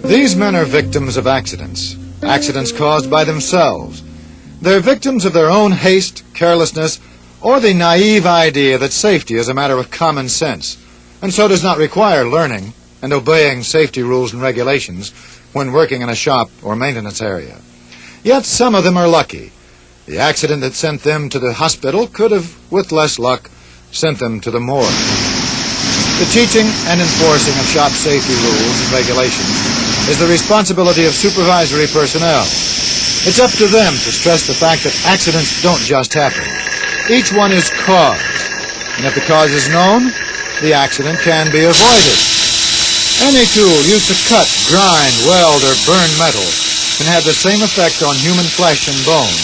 These men are victims of accidents, accidents caused by themselves. They're victims of their own haste, carelessness, or the naive idea that safety is a matter of common sense, and so does not require learning and obeying safety rules and regulations when working in a shop or maintenance area. Yet some of them are lucky. The accident that sent them to the hospital could have, with less luck, sent them to the morgue. The teaching and enforcing of shop safety rules and regulations is the responsibility of supervisory personnel. It's up to them to stress the fact that accidents don't just happen. Each one is caused, and if the cause is known, the accident can be avoided. Any tool used to cut, grind, weld, or burn metal can have the same effect on human flesh and bone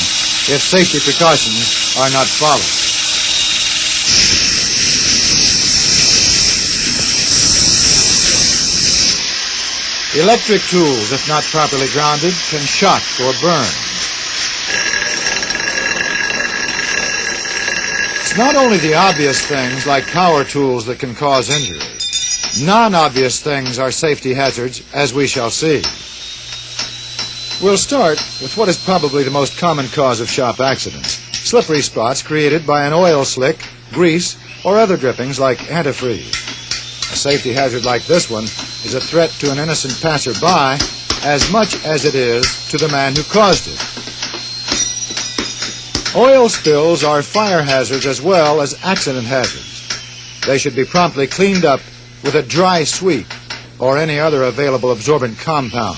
if safety precautions are not followed. Electric tools, if not properly grounded, can shock or burn. It's not only the obvious things like power tools that can cause injury. Non-obvious things are safety hazards, as we shall see. We'll start with what is probably the most common cause of shop accidents: slippery spots created by an oil slick, grease, or other drippings like antifreeze. A safety hazard like this one is a threat to an innocent passerby as much as it is to the man who caused it. Oil spills are fire hazards as well as accident hazards. They should be promptly cleaned up with a dry sweep or any other available absorbent compound.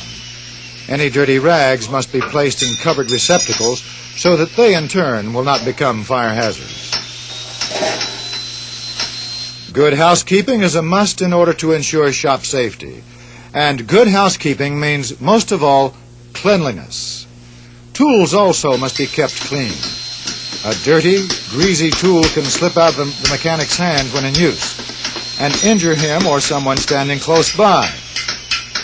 Any dirty rags must be placed in covered receptacles so that they in turn will not become fire hazards. Good housekeeping is a must in order to ensure shop safety. And good housekeeping means, most of all, cleanliness. Tools also must be kept clean. A dirty, greasy tool can slip out of the mechanic's hand when in use and injure him or someone standing close by.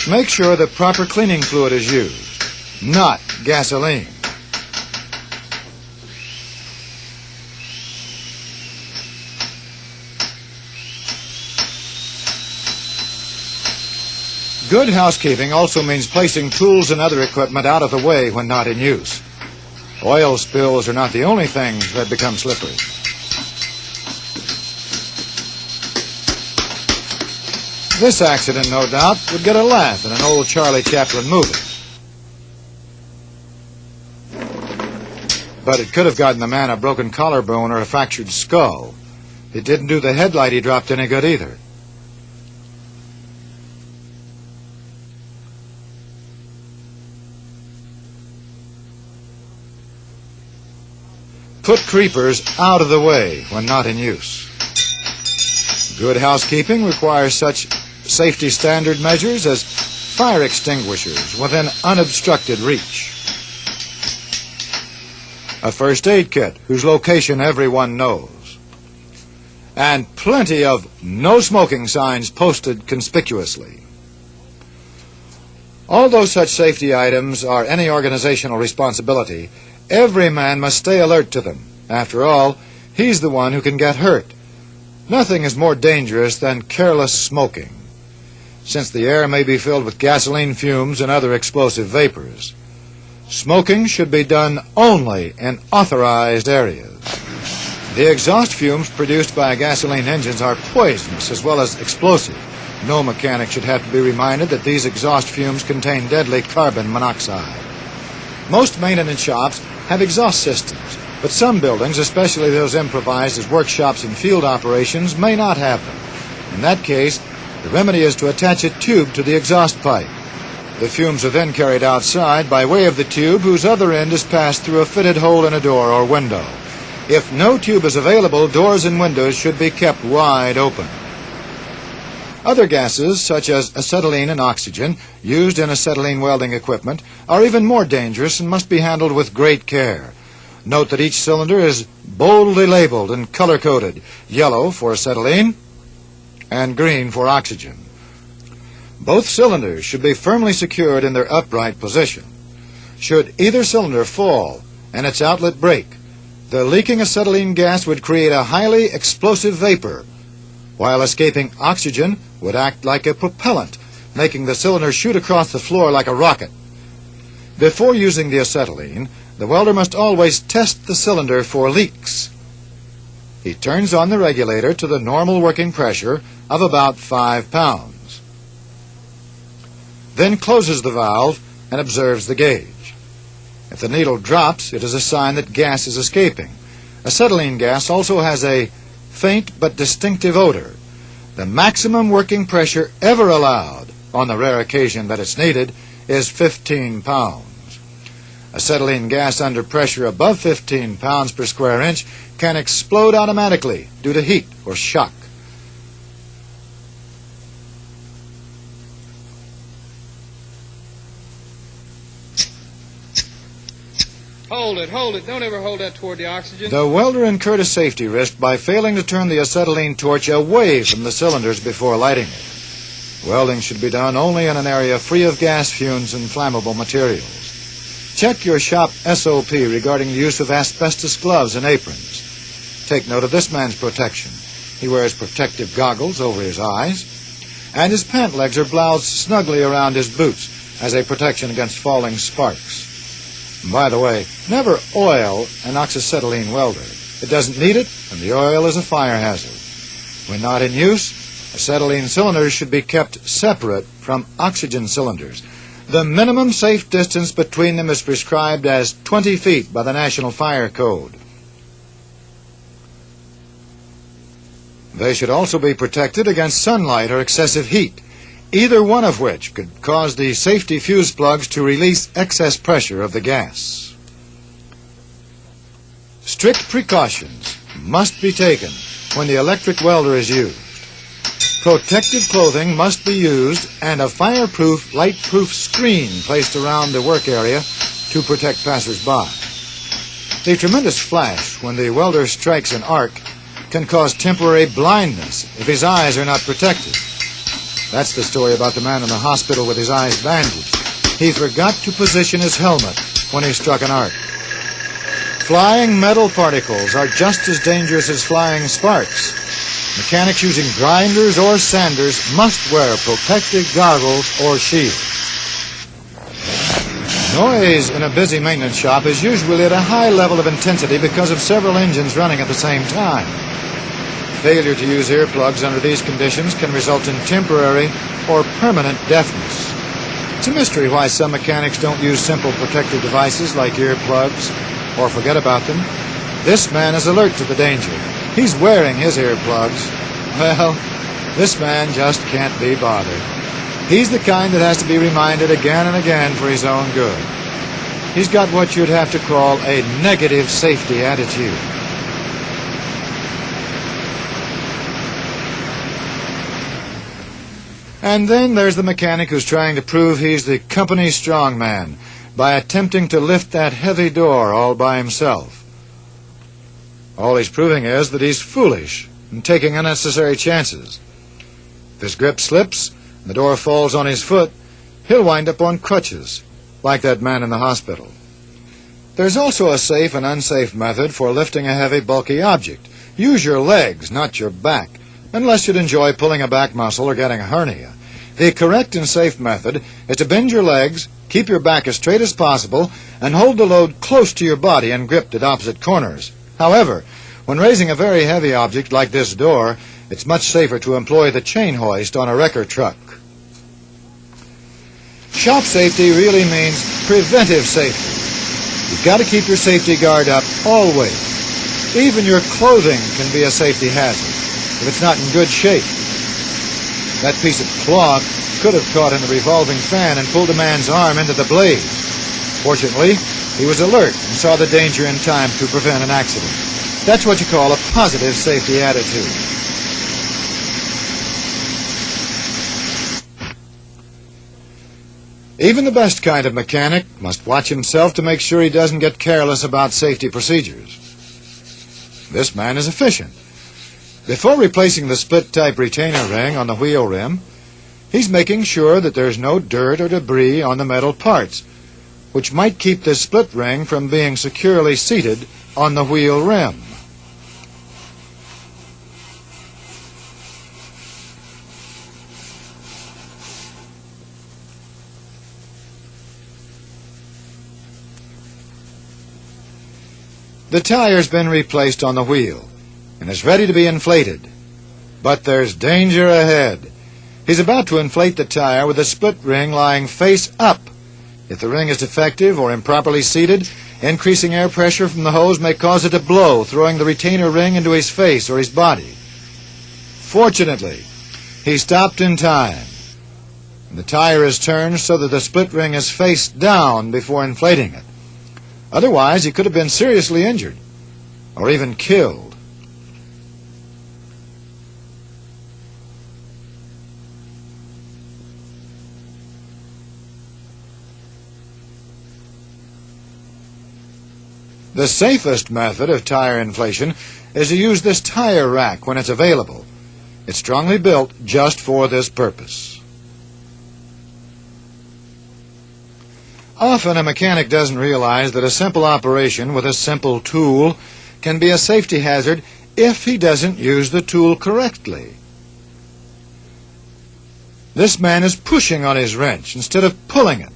Make sure that proper cleaning fluid is used, not gasoline. Good housekeeping also means placing tools and other equipment out of the way when not in use. Oil spills are not the only things that become slippery. This accident, no doubt, would get a laugh in an old Charlie Chaplin movie. But it could have gotten the man a broken collarbone or a fractured skull. It didn't do the headlight he dropped any good either. Put creepers out of the way when not in use. Good housekeeping requires such safety standard measures as fire extinguishers within unobstructed reach, a first aid kit whose location everyone knows, and plenty of no smoking signs posted conspicuously. Although such safety items are any organizational responsibility, every man must stay alert to them. After all, he's the one who can get hurt. Nothing is more dangerous than careless smoking, since the air may be filled with gasoline fumes and other explosive vapors. Smoking should be done only in authorized areas. The exhaust fumes produced by gasoline engines are poisonous as well as explosive. No mechanic should have to be reminded that these exhaust fumes contain deadly carbon monoxide. Most maintenance shops have exhaust systems, but some buildings, especially those improvised as workshops and field operations, may not have them. In that case, the remedy is to attach a tube to the exhaust pipe. The fumes are then carried outside by way of the tube, whose other end is passed through a fitted hole in a door or window. If no tube is available, doors and windows should be kept wide open. Other gases, such as acetylene and oxygen, used in acetylene welding equipment, are even more dangerous and must be handled with great care. Note that each cylinder is boldly labeled and color-coded: yellow for acetylene and green for oxygen. Both cylinders should be firmly secured in their upright position. Should either cylinder fall and its outlet break, the leaking acetylene gas would create a highly explosive vapor, while escaping oxygen would act like a propellant, making the cylinder shoot across the floor like a rocket. Before using the acetylene, the welder must always test the cylinder for leaks. He turns on the regulator to the normal working pressure of about 5 pounds. Then closes the valve and observes the gauge. If the needle drops, it is a sign that gas is escaping. Acetylene gas also has a faint but distinctive odor. The maximum working pressure ever allowed, on the rare occasion that it's needed, is 15 pounds. Acetylene gas under pressure above 15 pounds per square inch can explode automatically due to heat or shock. Hold it. Don't ever hold that toward the oxygen. The welder incurred a safety risk by failing to turn the acetylene torch away from the cylinders before lighting it. Welding should be done only in an area free of gas fumes and flammable materials. Check your shop SOP regarding the use of asbestos gloves and aprons. Take note of this man's protection. He wears protective goggles over his eyes, and his pant legs are bloused snugly around his boots as a protection against falling sparks. And by the way, never oil an oxyacetylene welder. It doesn't need it, and the oil is a fire hazard. When not in use, acetylene cylinders should be kept separate from oxygen cylinders. The minimum safe distance between them is prescribed as 20 feet by the National Fire Code. They should also be protected against sunlight or excessive heat, either one of which could cause the safety fuse plugs to release excess pressure of the gas. Strict precautions must be taken when the electric welder is used. Protective clothing must be used and a fireproof, light-proof screen placed around the work area to protect passers-by. The tremendous flash when the welder strikes an arc can cause temporary blindness if his eyes are not protected. That's the story about the man in the hospital with his eyes bandaged. He forgot to position his helmet when he struck an arc. Flying metal particles are just as dangerous as flying sparks. Mechanics using grinders or sanders must wear protective goggles or shields. Noise in a busy maintenance shop is usually at a high level of intensity because of several engines running at the same time. Failure to use earplugs under these conditions can result in temporary or permanent deafness. It's a mystery why some mechanics don't use simple protective devices like earplugs or forget about them. This man is alert to the danger. He's wearing his earplugs. Well, this man just can't be bothered. He's the kind that has to be reminded again and again for his own good. He's got what you'd have to call a negative safety attitude. And then there's the mechanic who's trying to prove he's the company's strongman by attempting to lift that heavy door all by himself. All he's proving is that he's foolish and taking unnecessary chances. If his grip slips and the door falls on his foot, he'll wind up on crutches, like that man in the hospital. There's also a safe and unsafe method for lifting a heavy, bulky object. Use your legs, not your back, unless you'd enjoy pulling a back muscle or getting a hernia. The correct and safe method is to bend your legs, keep your back as straight as possible, and hold the load close to your body and gripped at opposite corners. However, when raising a very heavy object like this door, it's much safer to employ the chain hoist on a wrecker truck. Shop safety really means preventive safety. You've got to keep your safety guard up always. Even your clothing can be a safety hazard if it's not in good shape. That piece of cloth could have caught in the revolving fan and pulled a man's arm into the blaze. Fortunately, he was alert and saw the danger in time to prevent an accident. That's what you call a positive safety attitude. Even the best kind of mechanic must watch himself to make sure he doesn't get careless about safety procedures. This man is efficient. Before replacing the split-type retainer ring on the wheel rim, he's making sure that there's no dirt or debris on the metal parts, which might keep this split ring from being securely seated on the wheel rim. The tire's been replaced on the wheel and is ready to be inflated. But there's danger ahead. He's about to inflate the tire with a split ring lying face up. If the ring is defective or improperly seated, increasing air pressure from the hose may cause it to blow, throwing the retainer ring into his face or his body. Fortunately, he stopped in time. The tire is turned so that the split ring is face down before inflating it. Otherwise, he could have been seriously injured or even killed. The safest method of tire inflation is to use this tire rack when it's available. It's strongly built just for this purpose. Often a mechanic doesn't realize that a simple operation with a simple tool can be a safety hazard if he doesn't use the tool correctly. This man is pushing on his wrench instead of pulling it.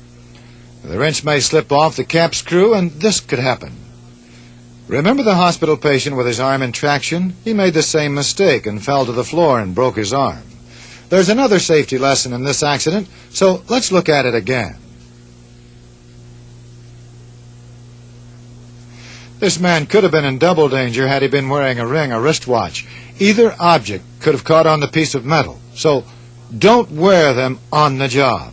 The wrench may slip off the cap screw, and this could happen. Remember the hospital patient with his arm in traction? He made the same mistake and fell to the floor and broke his arm. There's another safety lesson in this accident, so let's look at it again. This man could have been in double danger had he been wearing a ring or wristwatch. Either object could have caught on the piece of metal, so don't wear them on the job.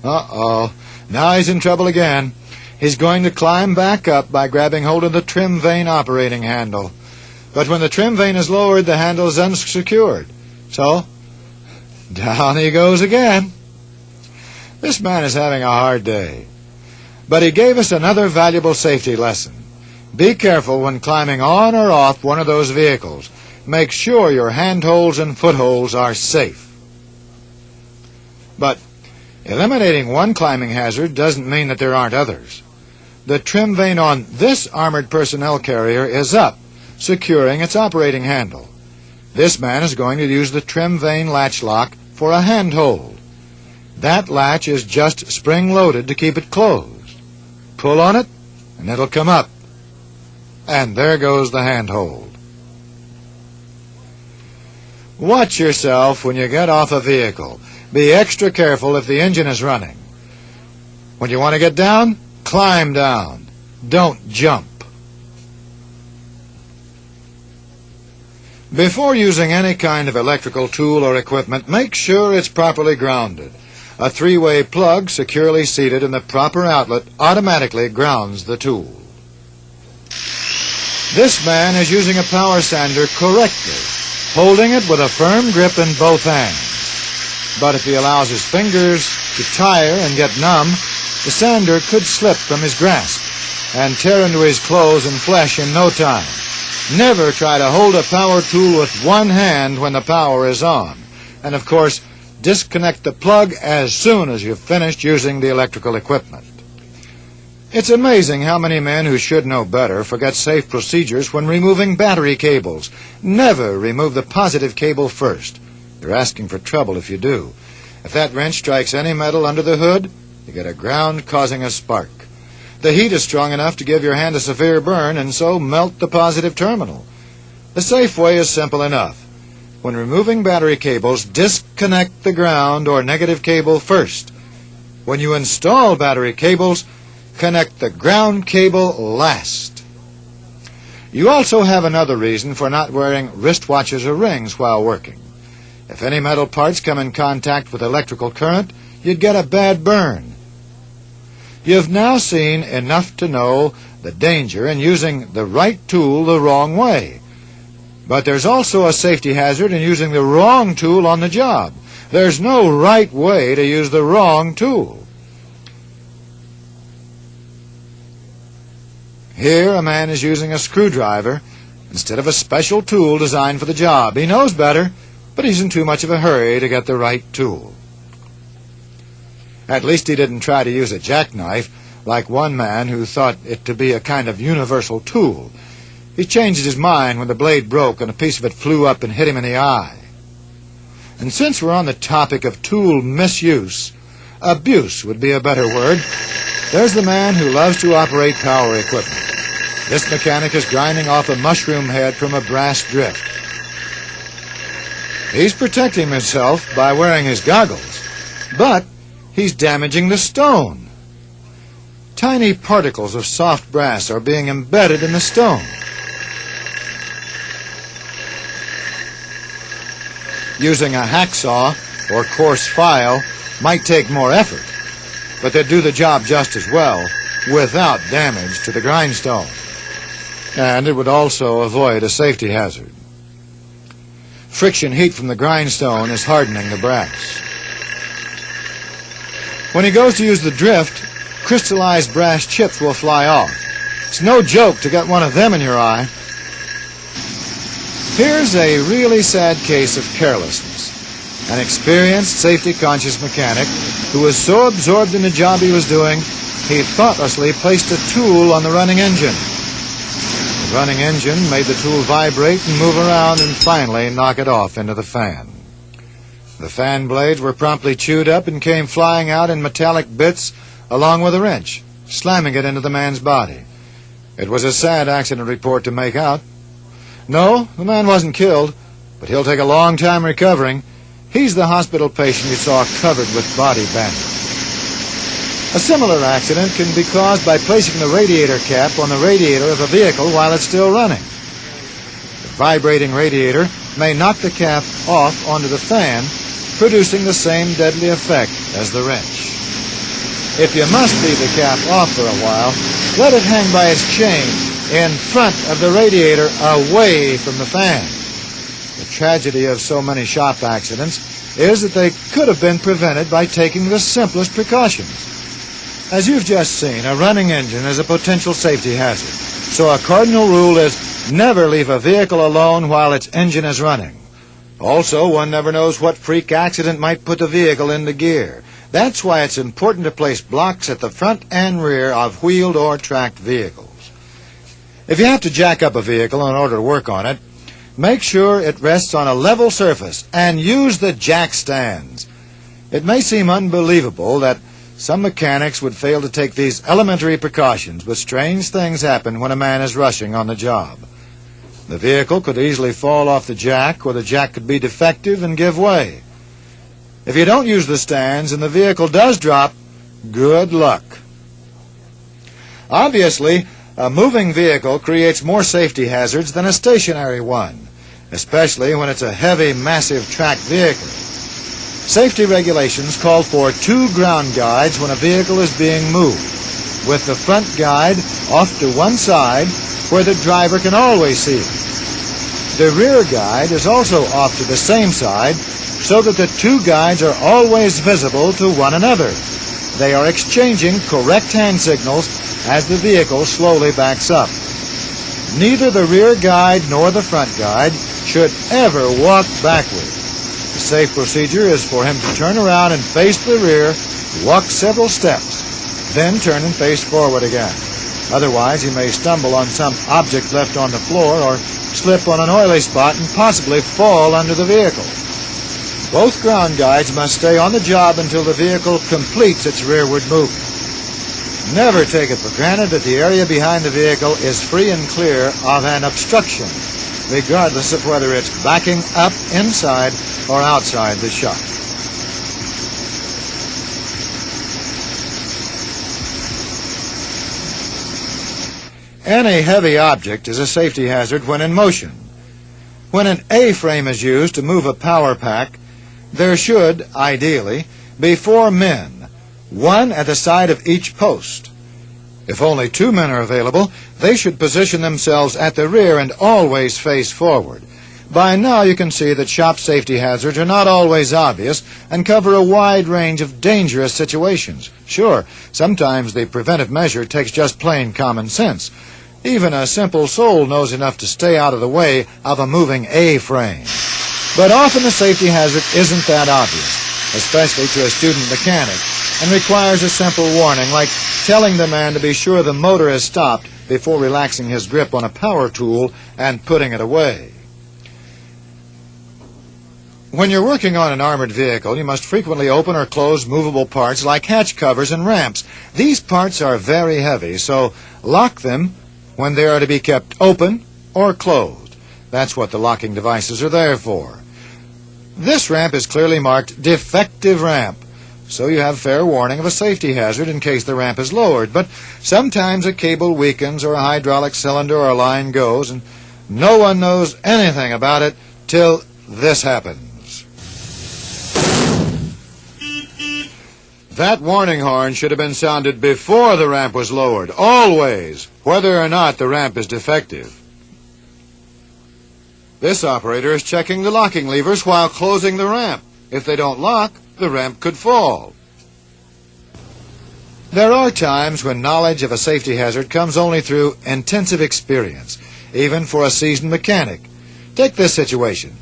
Uh-oh, now he's in trouble again. He's going to climb back up by grabbing hold of the trim vane operating handle. But when the trim vane is lowered, the handle is unsecured. So, down he goes again. This man is having a hard day. But he gave us another valuable safety lesson. Be careful when climbing on or off one of those vehicles. Make sure your handholds and footholds are safe. But eliminating one climbing hazard doesn't mean that there aren't others. The trim vane on this armored personnel carrier is up, securing its operating handle. This man is going to use the trim vane latch lock for a handhold. That latch is just spring-loaded to keep it closed. Pull on it, and it'll come up. And there goes the handhold. Watch yourself when you get off a vehicle. Be extra careful if the engine is running. When you want to get down, climb down. Don't jump. Before using any kind of electrical tool or equipment, make sure it's properly grounded. A three-way plug securely seated in the proper outlet automatically grounds the tool. This man is using a power sander correctly, holding it with a firm grip in both hands. But if he allows his fingers to tire and get numb, the sander could slip from his grasp and tear into his clothes and flesh in no time. Never try to hold a power tool with one hand when the power is on. And of course, disconnect the plug as soon as you've finished using the electrical equipment. It's amazing how many men who should know better forget safe procedures when removing battery cables. Never remove the positive cable first. You're asking for trouble if you do. If that wrench strikes any metal under the hood, you get a ground causing a spark. The heat is strong enough to give your hand a severe burn and so melt the positive terminal. The safe way is simple enough. When removing battery cables, disconnect the ground or negative cable first. When you install battery cables, connect the ground cable last. You also have another reason for not wearing wristwatches or rings while working. If any metal parts come in contact with electrical current, you'd get a bad burn. You've now seen enough to know the danger in using the right tool the wrong way. But there's also a safety hazard in using the wrong tool on the job. There's no right way to use the wrong tool. Here, a man is using a screwdriver instead of a special tool designed for the job. He knows better, but he's in too much of a hurry to get the right tool. At least he didn't try to use a jackknife, like one man who thought it to be a kind of universal tool. He changed his mind when the blade broke and a piece of it flew up and hit him in the eye. And since we're on the topic of tool misuse, abuse would be a better word. There's the man who loves to operate power equipment. This mechanic is grinding off a mushroom head from a brass drift. He's protecting himself by wearing his goggles, but he's damaging the stone. Tiny particles of soft brass are being embedded in the stone. Using a hacksaw or coarse file might take more effort, but they'd do the job just as well without damage to the grindstone. And it would also avoid a safety hazard. Friction heat from the grindstone is hardening the brass. When he goes to use the drift, crystallized brass chips will fly off. It's no joke to get one of them in your eye. Here's a really sad case of carelessness. An experienced, safety-conscious mechanic who was so absorbed in the job he was doing, he thoughtlessly placed a tool on the running engine. The running engine made the tool vibrate and move around and finally knock it off into the fan. The fan blades were promptly chewed up and came flying out in metallic bits along with a wrench, slamming it into the man's body. It was a sad accident report to make out. No, the man wasn't killed, but he'll take a long time recovering. He's the hospital patient you saw covered with body bandage. A similar accident can be caused by placing the radiator cap on the radiator of a vehicle while it's still running. The vibrating radiator may knock the cap off onto the fan, producing the same deadly effect as the wrench. If you must leave the cap off for a while, let it hang by its chain in front of the radiator away from the fan. The tragedy of so many shop accidents is that they could have been prevented by taking the simplest precautions. As you've just seen, a running engine is a potential safety hazard, so a cardinal rule is never leave a vehicle alone while its engine is running. Also, one never knows what freak accident might put the vehicle into gear. That's why it's important to place blocks at the front and rear of wheeled or tracked vehicles. If you have to jack up a vehicle in order to work on it, make sure it rests on a level surface and use the jack stands. It may seem unbelievable that some mechanics would fail to take these elementary precautions, but strange things happen when a man is rushing on the job. The vehicle could easily fall off the jack, or the jack could be defective and give way. If you don't use the stands and the vehicle does drop, good luck. Obviously, a moving vehicle creates more safety hazards than a stationary one, especially when it's a heavy, massive tracked vehicle. Safety regulations call for 2 ground guides when a vehicle is being moved, with the front guide off to one side where the driver can always see it. The rear guide is also off to the same side so that the 2 guides are always visible to one another. They are exchanging correct hand signals as the vehicle slowly backs up. Neither the rear guide nor the front guide should ever walk backward. The safe procedure is for him to turn around and face the rear, walk several steps, then turn and face forward again. Otherwise, he may stumble on some object left on the floor or slip on an oily spot and possibly fall under the vehicle. Both ground guides must stay on the job until the vehicle completes its rearward movement. Never take it for granted that the area behind the vehicle is free and clear of an obstruction, regardless of whether it's backing up inside or outside the shop. Any heavy object is a safety hazard when in motion. When an A-frame is used to move a power pack, there should, ideally, be 4 men, 1 at the side of each post. If only 2 men are available, they should position themselves at the rear and always face forward. By now you can see that shop safety hazards are not always obvious and cover a wide range of dangerous situations. Sure, sometimes the preventive measure takes just plain common sense. Even a simple soul knows enough to stay out of the way of a moving A-frame. But often the safety hazard isn't that obvious, especially to a student mechanic, and requires a simple warning, like telling the man to be sure the motor is stopped before relaxing his grip on a power tool and putting it away. When you're working on an armored vehicle, you must frequently open or close movable parts like hatch covers and ramps. These parts are very heavy, so lock them when they are to be kept open or closed. That's what the locking devices are there for. This ramp is clearly marked defective ramp, so you have fair warning of a safety hazard in case the ramp is lowered. But sometimes a cable weakens or a hydraulic cylinder or line goes, and no one knows anything about it till this happens. That warning horn should have been sounded before the ramp was lowered, always, whether or not the ramp is defective. This operator is checking the locking levers while closing the ramp. If they don't lock, the ramp could fall. There are times when knowledge of a safety hazard comes only through intensive experience, even for a seasoned mechanic. Take this situation.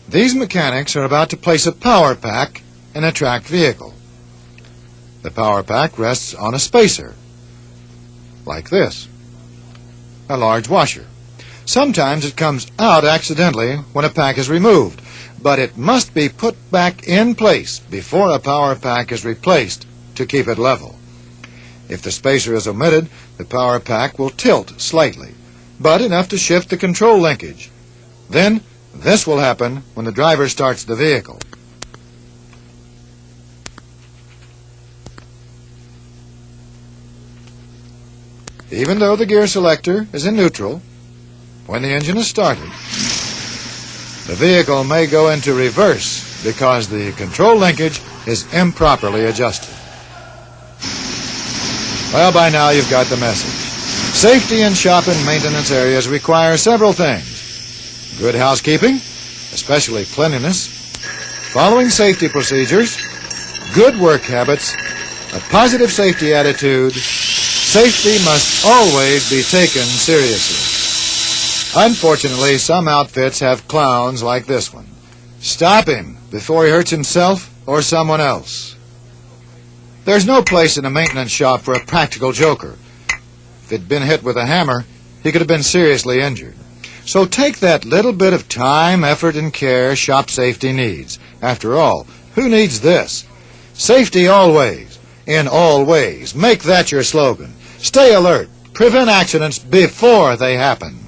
These mechanics are about to place a power pack in a tracked vehicle. The power pack rests on a spacer, like this, a large washer. Sometimes it comes out accidentally when a pack is removed, but it must be put back in place before a power pack is replaced to keep it level. If the spacer is omitted, the power pack will tilt slightly, but enough to shift the control linkage. Then this will happen when the driver starts the vehicle. Even though the gear selector is in neutral, when the engine is started, the vehicle may go into reverse because the control linkage is improperly adjusted. Well, by now you've got the message. Safety in shop and maintenance areas require several things: good housekeeping, especially cleanliness, following safety procedures, good work habits, a positive safety attitude. Safety must always be taken seriously. Unfortunately, some outfits have clowns like this one. Stop him before he hurts himself or someone else. There's no place in a maintenance shop for a practical joker. If he'd been hit with a hammer, he could have been seriously injured. So take that little bit of time, effort, and care shop safety needs. After all, who needs this? Safety always, in all ways. Make that your slogan. Stay alert. Prevent accidents before they happen.